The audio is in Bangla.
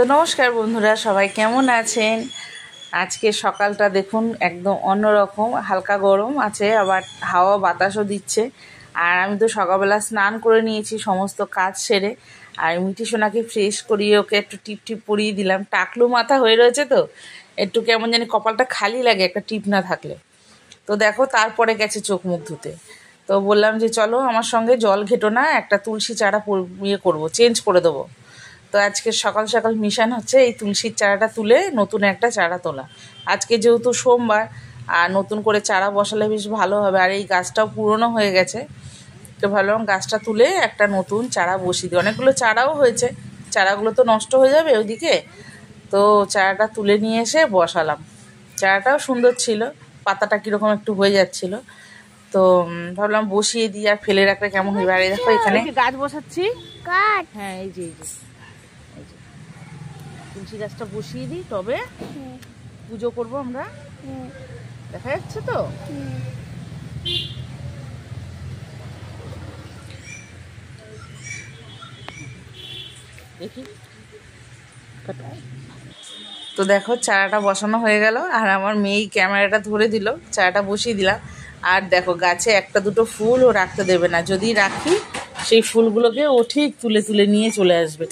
তো নমস্কার বন্ধুরা, সবাই কেমন আছেন? আজকে সকালটা দেখুন একদম অন্যরকম, হালকা গরম আছে, আবার হাওয়া বাতাসও দিচ্ছে। আর আমি তো সকালবেলা স্নান করে নিয়েছি সমস্ত কাজ সেরে, আর মিঠি সোনাকে ফ্রেশ করিয়ে ওকে একটু টিপ টিপ পরিয়ে দিলাম। টাকলু মাথা হয়ে রয়েছে তো একটু কেমন জানি কপালটা খালি লাগে একটা টিপ না থাকলে। তো দেখো তারপরে গেছে চোখ মুখ ধুতে। তো বললাম যে চলো আমার সঙ্গে, জল ঘেটো না, একটা তুলসী চারা করবো, চেঞ্জ করে দেবো। তো আজকে সকাল সকাল মিশন হচ্ছে এই তুলসীর চারাটা তুলে নতুন একটা চারা তোলা। আজকে যেহেতু সোমবার, আর নতুন করে চারা বসালে বেশ ভালো হবে। আর এই গাছটাও পুরনো হয়ে গেছে, তো ভাবলাম গাছটা তুলে একটা নতুন চারা বসিয়ে দিই। অনেকগুলো চারাও হয়েছে, চারাগুলো তো নষ্ট হয়ে যাবে ওইদিকে। তো চারাটা তুলে নিয়ে এসে বসালাম। চারাটাও সুন্দর ছিল, পাতাটা কীরকম একটু হয়ে যাচ্ছিল। তো ভাবলাম বসিয়ে দিই, আর ফেলে রাখলে কেমন হয়ে। আর দেখো এখানে গাছ বসাচ্ছি, গাছ, হ্যাঁ এই যে তুলসী গাছটা বসিয়ে দিই, তবে পুজো করবো আমরা। দেখা যাচ্ছে তো? দেখি। তো দেখো চারাটা বসানো হয়ে গেল, আর আমার মেয়ে ক্যামেরাটা ধরে দিল, চারাটা বসিয়ে দিলাম। আর দেখো গাছে একটা দুটো ফুলও রাখতে দেবে না, যদি রাখি সেই ফুলগুলোকে ও ঠিক তুলে তুলে নিয়ে চলে আসবে।